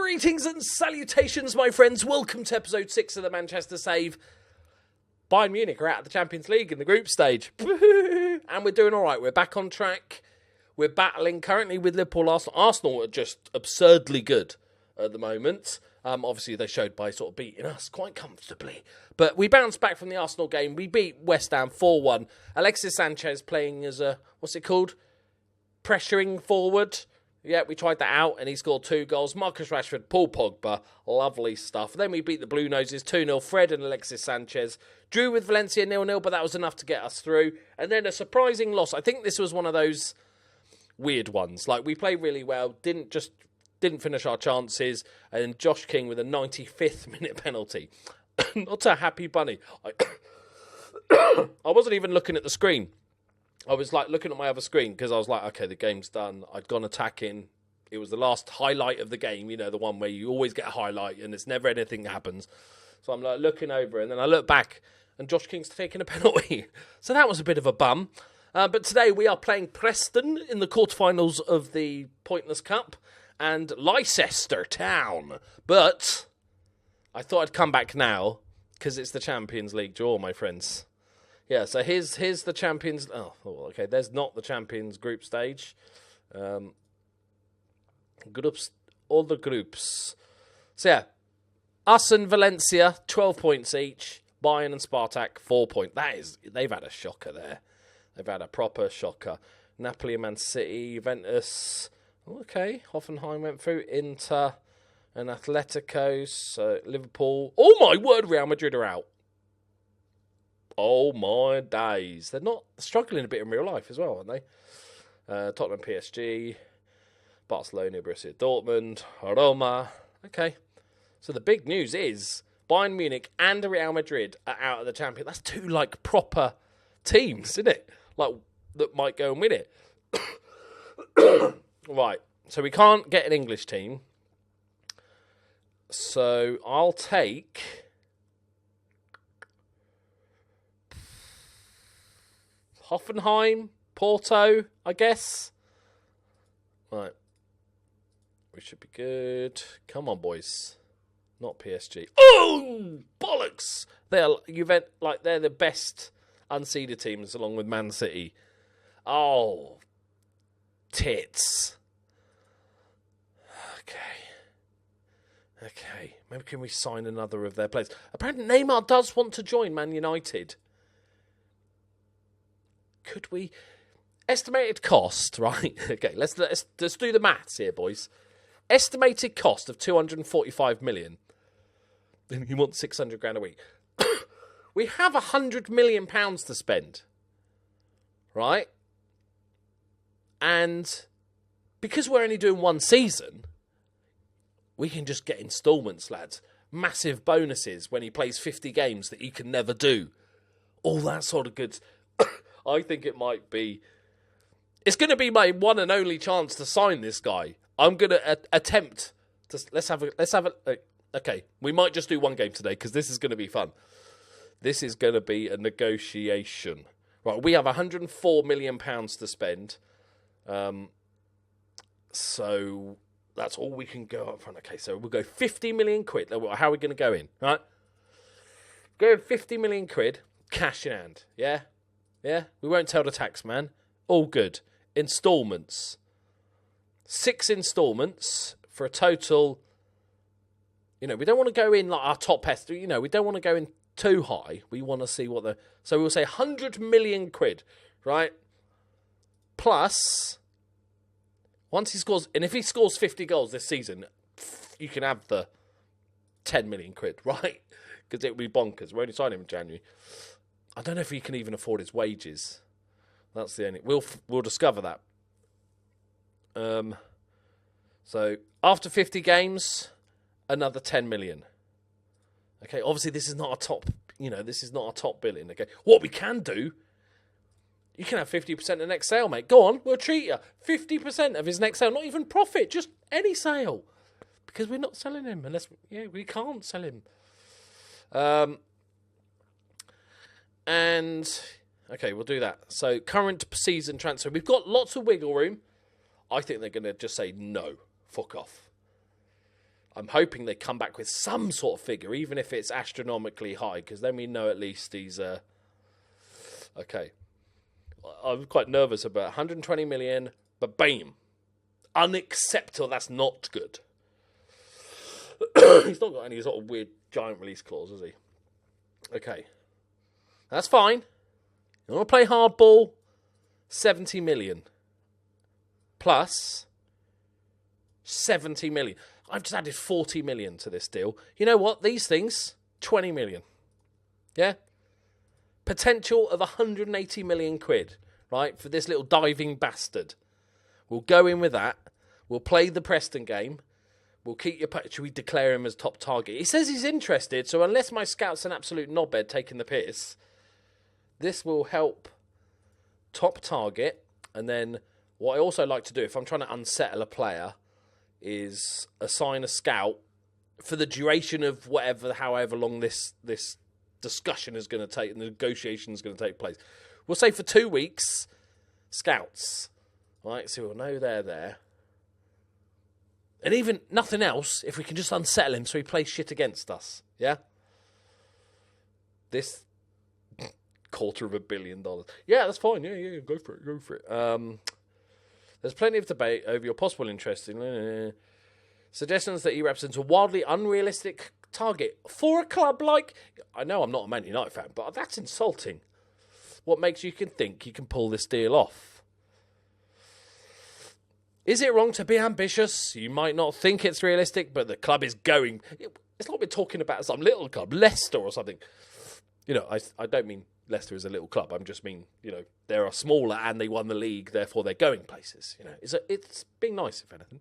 Greetings and salutations, my friends. Welcome to episode 6 of the Manchester Save. Bayern Munich are out of the Champions League in the group stage. And we're doing all right. We're back on track. We're battling currently with Liverpool. Arsenal are just absurdly good at the moment. Obviously, they showed by sort of beating us quite comfortably. But we bounced back from the Arsenal game. We beat West Ham 4-1. Alexis Sanchez playing as a, what's it called? Pressuring forward. Yeah, we tried that out, and he scored 2 goals. Marcus Rashford, Paul Pogba, lovely stuff. Then we beat the Blue Noses 2-0. Fred and Alexis Sanchez drew with Valencia 0-0, but that was enough to get us through. And then a surprising loss. I think this was one of those weird ones. Like, we played really well, didn't finish our chances, and Josh King with a 95th minute penalty. Not a happy bunny. I wasn't even looking at the screen. I was like looking at my other screen because I was like, okay, the game's done. I'd gone attacking. It was the last highlight of the game, you know, the one where you always get a highlight and it's never anything that happens. So I'm like looking over and then I look back and Josh King's taking a penalty. So that was a bit of a bum. But today we are playing Preston in the quarterfinals of the Pointless Cup and Leicester Town. But I thought I'd come back now because it's the Champions League draw, my friends. Yeah, so here's the Champions... Oh, okay, there's not the Champions group stage. Groups, all the groups. So yeah, us and Valencia, 12 points each. Bayern and Spartak, 4 points. They've had a shocker there. They've had a proper shocker. Napoli and Man City, Juventus. Okay, Hoffenheim went through. Inter and Atletico. So Liverpool. Oh my word, Real Madrid are out. Oh my days. They're not struggling a bit in real life as well, aren't they? Tottenham, PSG, Barcelona, Borussia Dortmund, Roma. Okay. So the big news is Bayern Munich and Real Madrid are out of the Champions. That's 2 like proper teams, isn't it? Like that might go and win it. Right. So we can't get an English team. So I'll take Hoffenheim, Porto, I guess. Right. We should be good. Come on, boys. Not PSG. Oh, bollocks! They're the best unseeded teams along with Man City. Oh, tits. Okay. Maybe can we sign another of their players? Apparently Neymar does want to join Man United. Could we... Estimated cost, right? Okay, let's do the maths here, boys. Estimated cost of 245 million. Then you want 600 grand a week. We have 100 million pounds to spend. Right? And because we're only doing 1 season, we can just get installments, lads. Massive bonuses when he plays 50 games that he can never do. All that sort of goods. I think it might be... It's going to be my one and only chance to sign this guy. I'm going to attempt to... Let's have a... Okay, we might just do 1 game today because this is going to be fun. This is going to be a negotiation. Right, we have £104 million to spend. So that's all we can go up front. Okay, so we'll go 50 million quid. How are we going to go in? Right? Go 50 million quid, cash in hand. Yeah? Yeah? We won't tell the tax man. All good. Installments. 6 installments for a total... You know, we don't want to go in like our top pest. You know, we don't want to go in too high. We want to see what the... So we'll say 100 million quid, right? Plus, once he scores... And if he scores 50 goals this season, you can have the 10 million quid, right? Because it will be bonkers. We're only signing him in January. I don't know if he can even afford his wages. That's the only... We'll discover that. So, after 50 games... Another 10 million. Okay, obviously this is not a top, this is not a top billing. Okay, what we can do, you can have 50% of the next sale, mate. Go on, we'll treat you. 50% of his next sale, not even profit, just any sale. Because we're not selling him we can't sell him. And, okay, we'll do that. So, current season transfer. We've got lots of wiggle room. I think they're going to just say, no, fuck off. I'm hoping they come back with some sort of figure, even if it's astronomically high, because then we know at least he's... Okay. I'm quite nervous about 120 million, but bam. Unacceptable. That's not good. He's not got any sort of weird giant release clause, has he? Okay. That's fine. You want to play hardball? 70 million. Plus 70 million. I've just added 40 million to this deal. You know what? These things, 20 million. Yeah? Potential of 180 million quid, right, for this little diving bastard. We'll go in with that. We'll play the Preston game. We'll keep your... Should we declare him as top target? He says he's interested, so unless my scout's an absolute knobhead taking the piss, this will help top target. And then what I also like to do, if I'm trying to unsettle a player, is assign a scout for the duration of however long this discussion is going to take, and the negotiation is going to take place. We'll say for 2 weeks, scouts. Right, so we'll know they're there. And even nothing else, if we can just unsettle him so he plays shit against us. Yeah? This $250 million. Yeah, that's fine. Yeah, go for it. There's plenty of debate over your possible interest in suggestions that he represents a wildly unrealistic target for a club like... I know I'm not a Man United fan, but that's insulting. What makes you think he can pull this deal off? Is it wrong to be ambitious? You might not think it's realistic, but the club is going... It's like we're talking about some little club, Leicester or something. You know, I don't mean Leicester is a little club. I just mean, you know, they're smaller and they won the league, therefore they're going places. You know, it's being nice, if anything.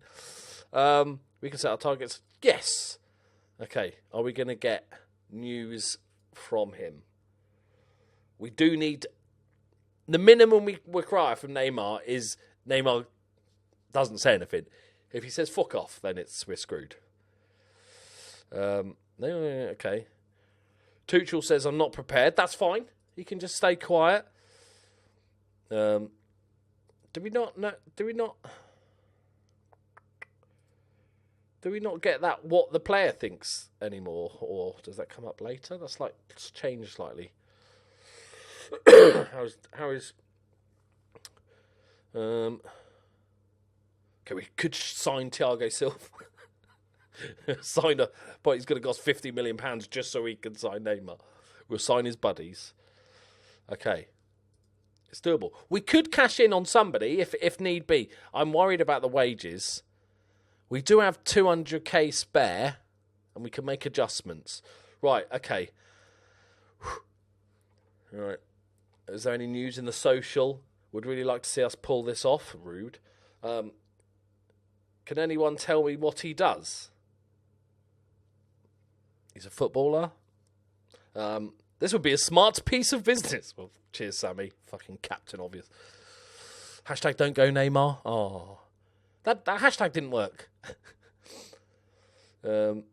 We can set our targets. Yes. Okay, are we going to get news from him? We do need... The minimum we require from Neymar is Neymar doesn't say anything. If he says fuck off, then we're screwed. Okay. Tuchel says I'm not prepared. That's fine. He can just stay quiet. Do we not get that what the player thinks anymore, or does that come up later? It's changed slightly. How is okay, we could sign Thiago Silva. But he's going to cost £50 million just so he can sign Neymar. We'll sign his buddies. Okay. It's doable. We could cash in on somebody if need be. I'm worried about the wages. We do have 200k spare, and we can make adjustments. Right, okay. All right. Is there any news in the social? Would really like to see us pull this off. Rude. Can anyone tell me what he does? He's a footballer. This would be a smart piece of business. Well, cheers, Sammy. Fucking captain, obvious. Hashtag don't go Neymar. Oh. That hashtag didn't work. I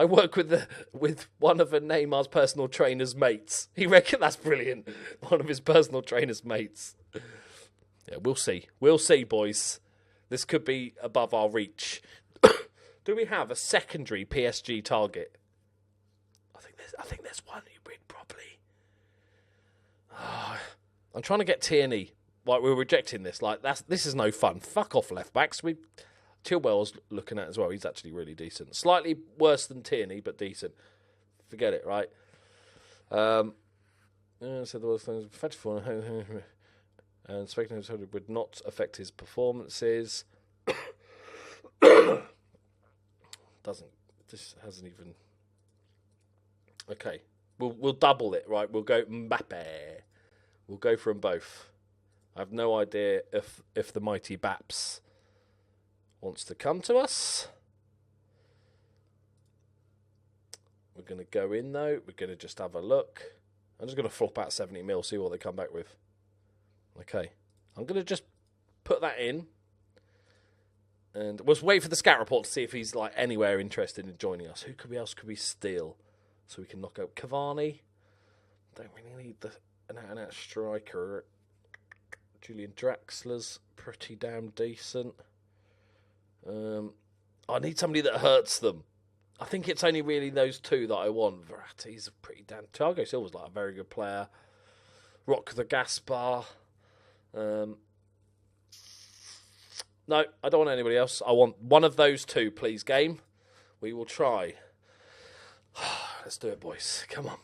work with one of Neymar's personal trainer's mates. He reckon that's brilliant. One of his personal trainer's mates. Yeah, we'll see. We'll see, boys. This could be above our reach. Do we have a secondary PSG target? I think there's one who bid properly. Oh, I'm trying to get Tierney. Like, we're rejecting this. Like, this is no fun. Fuck off, left backs. Chilwell's looking at as well. He's actually really decent. Slightly worse than Tierney, but decent. Forget it, right? So the worst things effective and spectator would not affect his performances. This hasn't even. Okay, we'll double it, right? We'll go Mbappe. We'll go for them both. I have no idea if the mighty Baps wants to come to us. We're going to go in, though. We're going to just have a look. I'm just going to flop out 70 mil, see what they come back with. Okay. I'm going to just put that in. And we'll wait for the scout report to see if he's anywhere interested in joining us. Who else could we steal so we can knock out Cavani? Don't really need an out-and-out striker. Julian Draxler's pretty damn decent. I need somebody that hurts them. I think it's only really those two that I want. Verratti's a pretty damn... Thiago Silva's like a very good player. Rock the Gaspar. No, I don't want anybody else. I want one of those two, please, game. We will try. Let's do it, boys. Come on.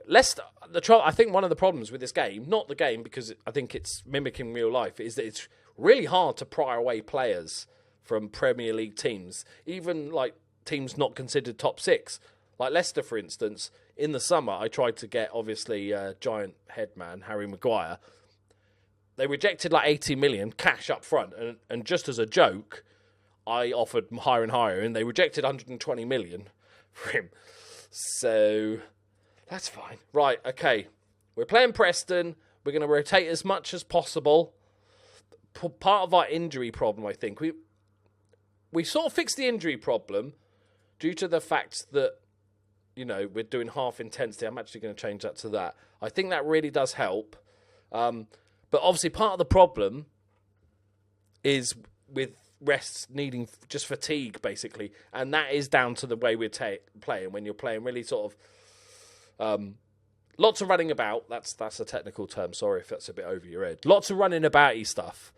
Leicester, I think one of the problems with this game, not the game because I think it's mimicking real life, is that it's really hard to pry away players from Premier League teams, even like teams not considered top six. Like Leicester, for instance, in the summer, I tried to get, obviously, giant head man, Harry Maguire. They rejected like 80 million cash up front, and just as a joke, I offered higher and higher, and they rejected 120 million for him. So... that's fine. Right, okay. We're playing Preston. We're going to rotate as much as possible. Part of our injury problem, I think. We sort of fixed the injury problem due to the fact that, you know, we're doing half intensity. I'm actually going to change that to that. I think that really does help. But obviously part of the problem is with rests needing just fatigue, basically. And that is down to the way we're playing. When you're playing really sort of... lots of running about. That's a technical term. Sorry if that's a bit over your head. Lots of running about-y stuff.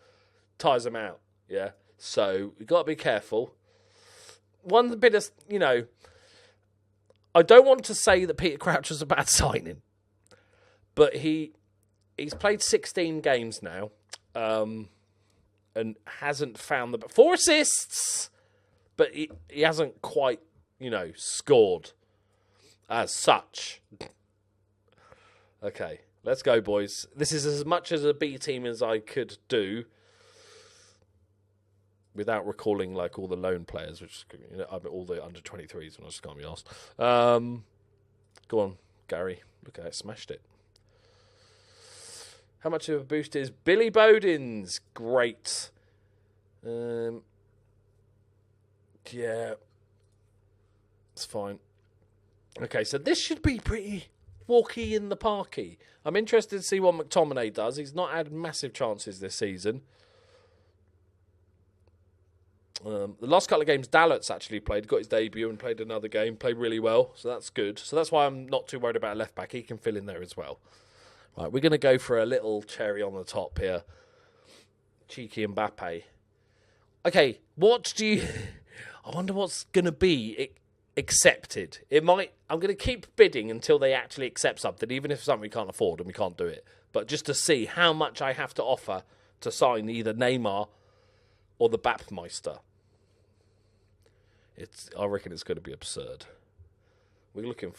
Tires them out. Yeah. So we've got to be careful. One bit of, you know, I don't want to say that Peter Crouch was a bad signing, but he's played 16 games now, and hasn't found the 4 assists, but he hasn't quite, you know, scored as such. Okay, let's go, boys. This is as much as a B team as I could do without recalling like all the loan players, which, you know, I mean, all the under 23s, when I just can't be asked. Go on, Gary. Look at that, smashed it. How much of a boost is Billy Bowden's? Great. Yeah, it's fine. Okay, so this should be pretty walky in the parky. I'm interested to see what McTominay does. He's not had massive chances this season. The last couple of games, Dalot's actually played, got his debut and played another game, played really well, so that's good. So that's why I'm not too worried about a left-back. He can fill in there as well. Right, we're going to go for a little cherry on the top here. Cheeky Mbappe. Okay, what do you... I wonder what's going to be accepted. It might... I'm going to keep bidding until they actually accept something, even if it's something we can't afford and we can't do it. But just to see how much I have to offer to sign either Neymar or the Bapmeister. I reckon it's going to be absurd. We're going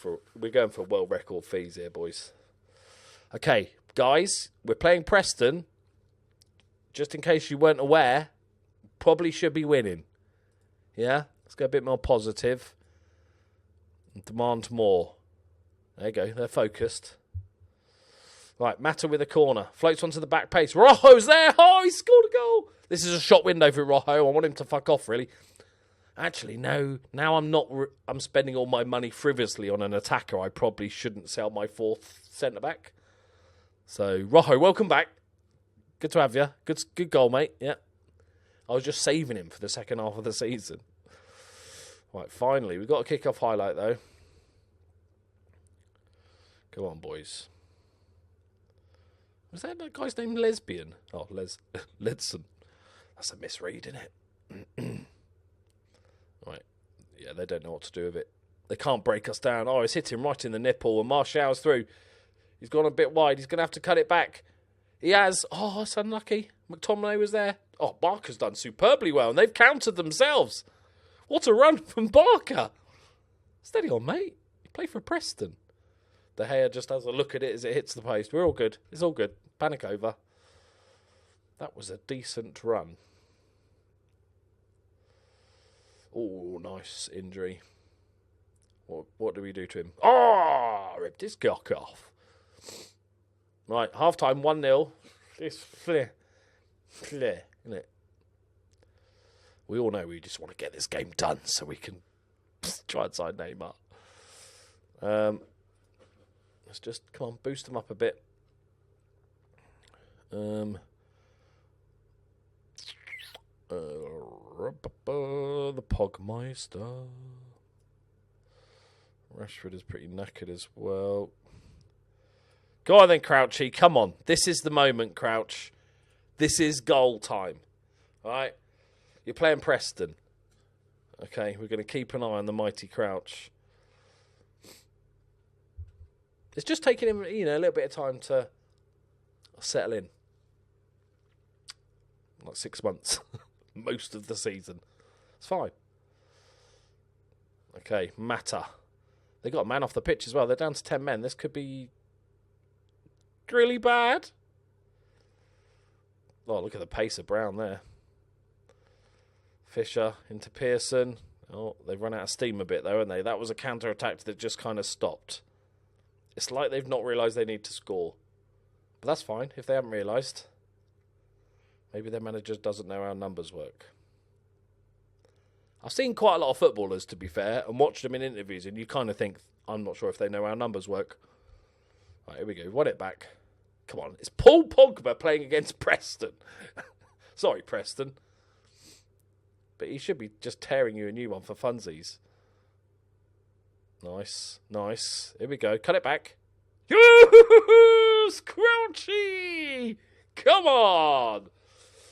for world record fees here, boys. Okay, guys, we're playing Preston. Just in case you weren't aware, probably should be winning. Yeah, let's go a bit more positive. And demand more. There you go, they're focused. Right, Mata with a corner. Floats onto the back pace. Rojo's there! Oh, he scored a goal! This is a shot window for Rojo. I want him to fuck off, really. Actually, no. Now I'm spending all my money frivolously on an attacker. I probably shouldn't sell my 4th centre-back. So, Rojo, welcome back. Good to have you. Good goal, mate. Yeah. I was just saving him for the second half of the season. Right, finally. We've got a kick-off highlight, though. Come on, boys. Was that guy's name Lesbian? Oh, Ledson. That's a misread, isn't it? Right. Yeah, they don't know what to do with it. They can't break us down. Oh, it's hit him right in the nipple, and Martial's through. He's gone a bit wide. He's going to have to cut it back. He has. Oh, it's unlucky. McTominay was there. Oh, Barker's done superbly well, and they've countered themselves. What a run from Barker. Steady on, mate. You play for Preston. De Gea just has a look at it as it hits the post. We're all good. It's all good. Panic over. That was a decent run. Oh, nice injury. What do we do to him? Oh, ripped his cock off. Right, half-time, 1-0. It's clear, isn't it? We all know we just want to get this game done so we can try and sign Neymar. Let's just, come on, boost them up a bit. The Pogmeister. Rashford is pretty knackered as well. Go on then, Crouchy. Come on. This is the moment, Crouch. This is goal time. All right? You're playing Preston. Okay, we're going to keep an eye on the mighty Crouch. It's just taking him, a little bit of time to settle in. Like 6 months. Most of the season. It's fine. Okay, Mata. They got a man off the pitch as well. They're down to 10 men. This could be really bad. Oh, look at the pace of Brown there. Fisher into Pearson. Oh, they've run out of steam a bit, though, haven't they? That was a counter-attack that just kind of stopped. It's like they've not realised they need to score. But that's fine if they haven't realised. Maybe their manager doesn't know how numbers work. I've seen quite a lot of footballers, to be fair, and watched them in interviews, and you kind of think, I'm not sure if they know how numbers work. Right, here we go. Run it back. Come on. It's Paul Pogba playing against Preston. Sorry, Preston. But he should be just tearing you a new one for funsies. Nice. Nice. Here we go. Cut it back. Yes! Crouchy! Come on!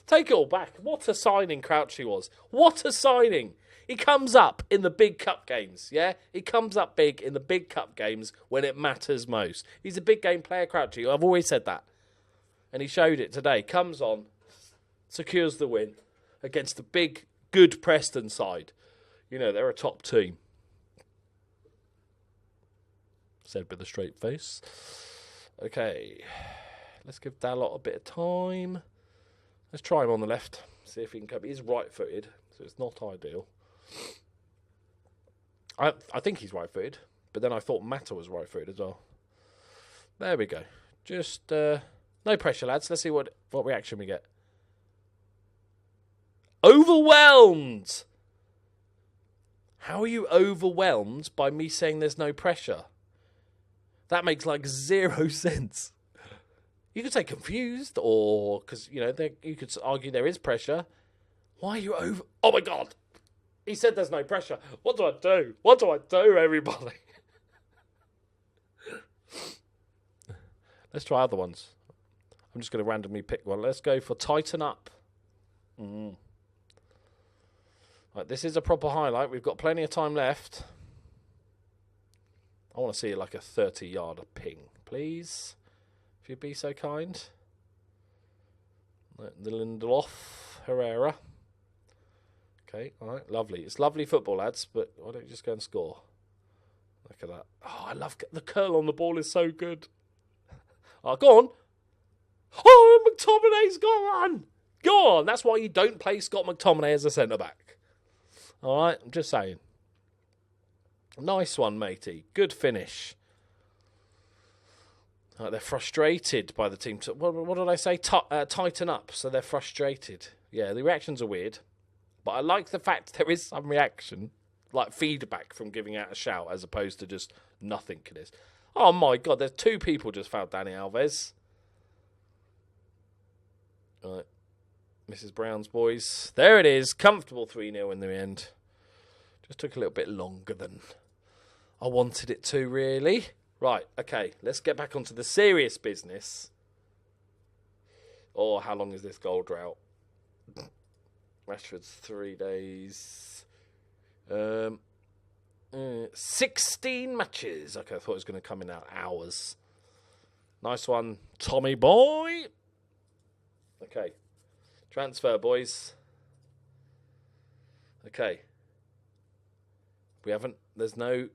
Take it all back. What a signing Crouchy was. What a signing. He comes up in the big cup games, yeah? He comes up big in the big cup games when it matters most. He's a big game player, Crouchy. I've always said that. And he showed it today. Comes on, secures the win against the big, good Preston side. They're a top team. Said with a straight face. Okay. Let's give Dalot a bit of time. Let's try him on the left. See if he can come. He's right-footed, so it's not ideal. I think he's right-footed, but then I thought Mata was right-footed as well. There we go. Just no pressure, lads. Let's see what reaction we get. Overwhelmed! How are you overwhelmed by me saying there's no pressure? That makes like 0 sense. You could say confused, or because you could argue there is pressure. Why are you over? Oh my God! He said there's no pressure. What do I do? What do I do, everybody? Let's try other ones. I'm just going to randomly pick one. Let's go for Tighten Up. Right, this is a proper highlight. We've got plenty of time left. I want to see like a 30-yard ping, please. If you'd be so kind. The Lindelof, Herrera. Okay, all right, lovely. It's lovely football, lads, but why don't you just go and score? Look at that. Oh, I love the curl on the ball is so good. Oh, go on. Oh, McTominay's gone. Go on. That's why you don't play Scott McTominay as a centre-back. All right, I'm just saying. Nice one, matey. Good finish. They're frustrated by the team. What did I say? Tighten up. So they're frustrated. Yeah, the reactions are weird. But I like the fact there is some reaction, like feedback from giving out a shout as opposed to just nothingness. Oh my God, there's 2 people just fouled Dani Alves. All right. Mrs. Brown's boys. There it is. Comfortable 3-0 in the end. Just took a little bit longer than I wanted it to, really. Right, okay. Let's get back onto the serious business. How long is this goal drought? Rashford's 3 days. 16 matches. Okay, I thought it was going to come in hours. Nice one, Tommy boy. Okay. Transfer, boys. Okay. There's no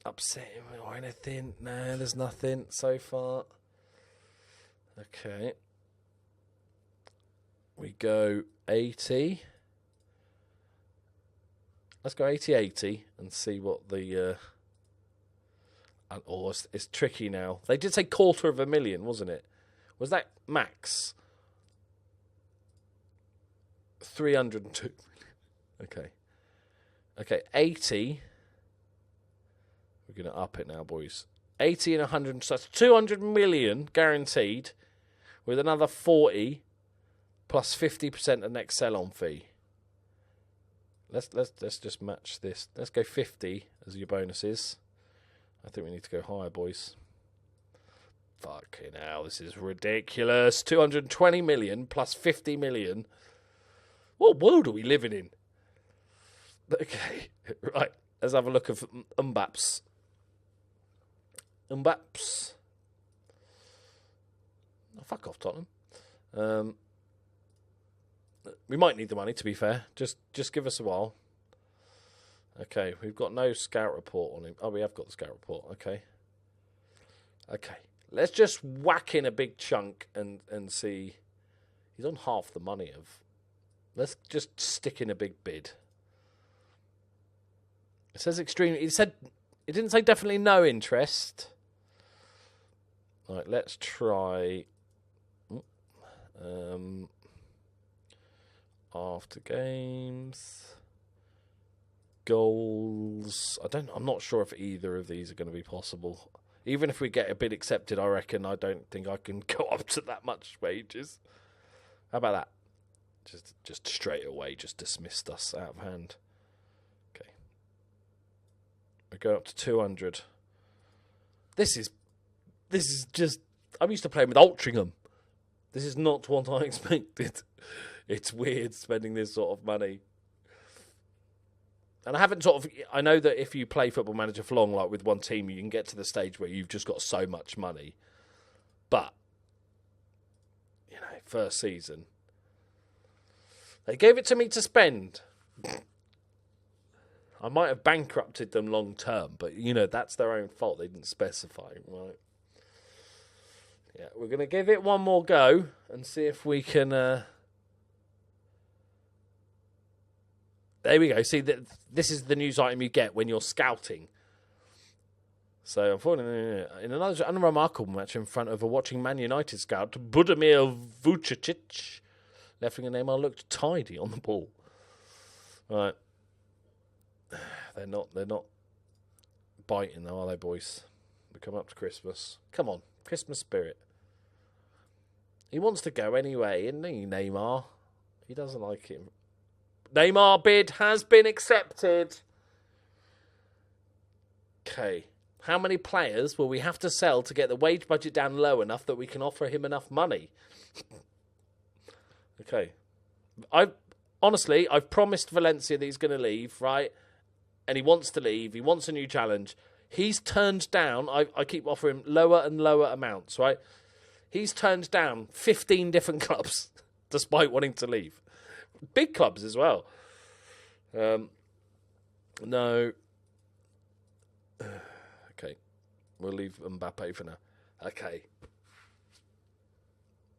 upsetting or anything. No, there's nothing so far. Okay. We go 80. Let's go 80-80 and see what the... it's tricky now. They did say 250,000, wasn't it? Was that max? 302. Okay. Okay, 80. We're going to up it now, boys. 80 and 100. So that's 200 million guaranteed with another 40 plus 50% of next sell-on fee. Let's just match this. Let's go 50 as your bonuses. I think we need to go higher, boys. Fucking hell, this is ridiculous. 220 million plus 50 million. What world are we living in? Okay, right. Let's have a look at Mbaps. Mbaps. Oh, fuck off, Tottenham. We might need the money, to be fair. Just give us a while. Okay, we've got no scout report on him. Oh, we have got the scout report. Okay. Let's just whack in a big chunk and see. He's on half the money of. Let's just stick in a big bid. It says extremely. It didn't say definitely no interest. All right, let's try. After games, goals. I'm not sure if either of these are going to be possible. Even if we get a bid accepted, I reckon I don't think I can go up to that much wages. How about that? Just straight away, just dismissed us out of hand. Okay. We're going up to 200. This is just. I'm used to playing with Altrincham. This is not what I expected. It's weird spending this sort of money. And I know that if you play Football Manager for long, like with one team, you can get to the stage where you've just got so much money. But, first season. They gave it to me to spend. I might have bankrupted them long term, but, that's their own fault. They didn't specify, right? Yeah, we're going to give it one more go and see if we can... There we go. See, this is the news item you get when you're scouting. So, unfortunately, in another unremarkable match in front of a watching Man United scout, Budimir Vucicic, left-winger Neymar looked tidy on the ball. Right. They're not biting, though, are they, boys? We come up to Christmas. Come on, Christmas spirit. He wants to go anyway, isn't he, Neymar? He doesn't like him. Neymar bid has been accepted. Okay. How many players will we have to sell to get the wage budget down low enough that we can offer him enough money? Okay. I've promised Valencia that he's going to leave, right? And he wants to leave. He wants a new challenge. He's turned down, I keep offering lower and lower amounts, right? He's turned down 15 different clubs despite wanting to leave. Big clubs as well. No. Okay. We'll leave Mbappe for now. Okay.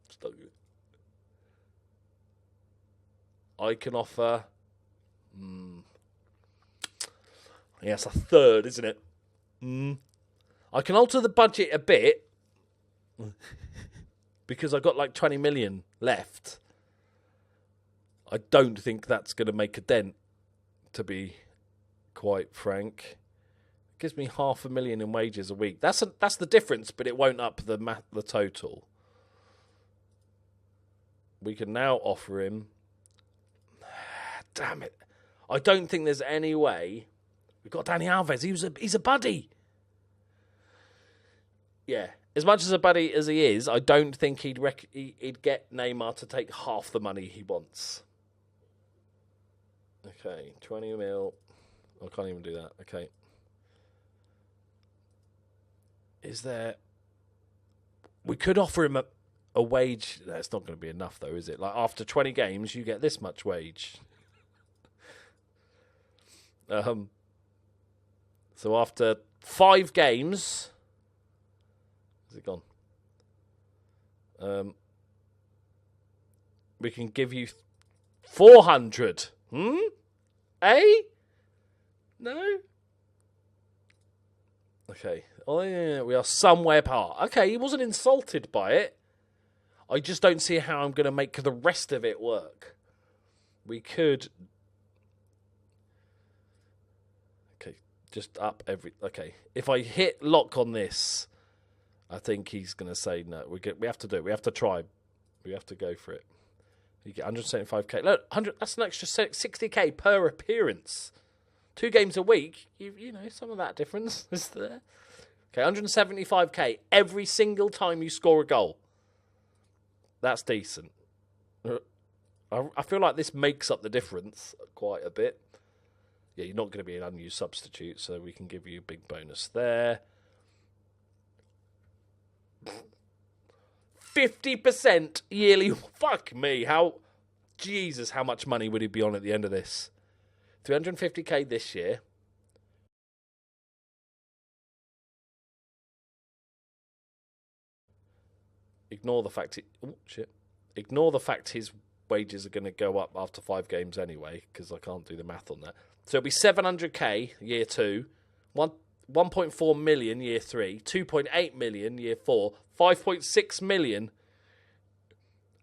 Still good. I can offer... Yes, a third, isn't it? I can alter the budget a bit because I've got like 20 million left. I don't think that's going to make a dent, to be quite frank. It gives me 500,000 in wages a week. That's the difference, but it won't up the total. We can now offer him... Damn it. I don't think there's any way... We've got Dani Alves. He's a buddy. Yeah. As much as a buddy as he is, I don't think he'd get Neymar to take half the money he wants. Okay, 20 mil. I can't even do that. Okay. Is there... We could offer him a wage... That's not going to be enough, though, is it? Like, after 20 games, you get this much wage. So after 5 games... Is it gone? We can give you 400. Eh? No? Okay. Oh, yeah, we are somewhere apart. Okay, he wasn't insulted by it. I just don't see how I'm going to make the rest of it work. We could... Okay, just up every... Okay, if I hit lock on this, I think he's going to say no. We have to do it. We have to try. We have to go for it. You get 175k. Look, 100. That's an extra 60k per appearance. 2 games a week. You know, some of that difference is there. Okay, 175k every single time you score a goal. That's decent. I feel like this makes up the difference quite a bit. Yeah, you're not going to be an unused substitute, so we can give you a big bonus there. 50% yearly. Fuck me. Jesus, how much money would he be on at the end of this? 350k this year. Ignore the fact Ignore the fact his wages are going to go up after 5 games anyway, because I can't do the math on that. So it'll be 700k year 2, 1.4 million year 3, 2.8 million year 4, 5.6 million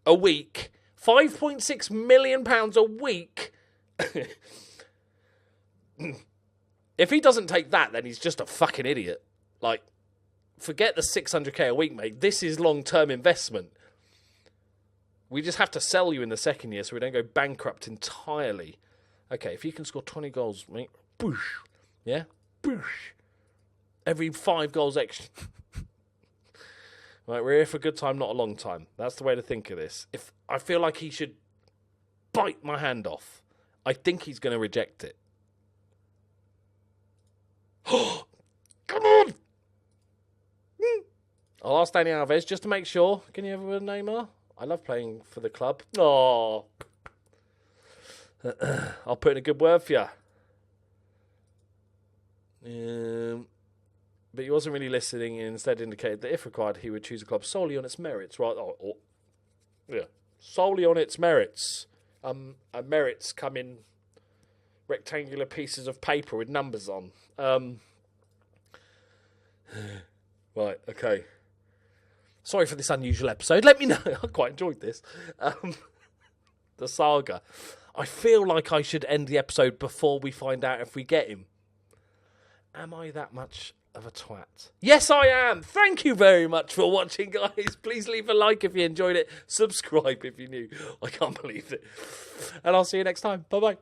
a week. 5.6 million pounds a week. If he doesn't take that, then he's just a fucking idiot. Like, forget the 600k a week, mate. This is long-term investment. We just have to sell you in the second year so we don't go bankrupt entirely. Okay, if you can score 20 goals, mate, boosh. Yeah? Boosh. Every 5 goals extra. Right, we're here for a good time, not a long time. That's the way to think of this. If I feel like he should bite my hand off, I think he's going to reject it. Come on! I'll ask Danny Alves just to make sure. Can you have a word, Neymar? I love playing for the club. Oh, I'll put in a good word for you. But he wasn't really listening and instead indicated that if required, he would choose a club solely on its merits. Right? Yeah, solely on its merits. Merits come in rectangular pieces of paper with numbers on. Right, okay. Sorry for this unusual episode. Let me know. I quite enjoyed this. The saga. I feel like I should end the episode before we find out if we get him. Am I that much of a twat? Yes, I am. Thank you very much for watching, guys. Please leave a like if you enjoyed it. Subscribe if you're new. I can't believe it. And I'll see you next time. Bye-bye.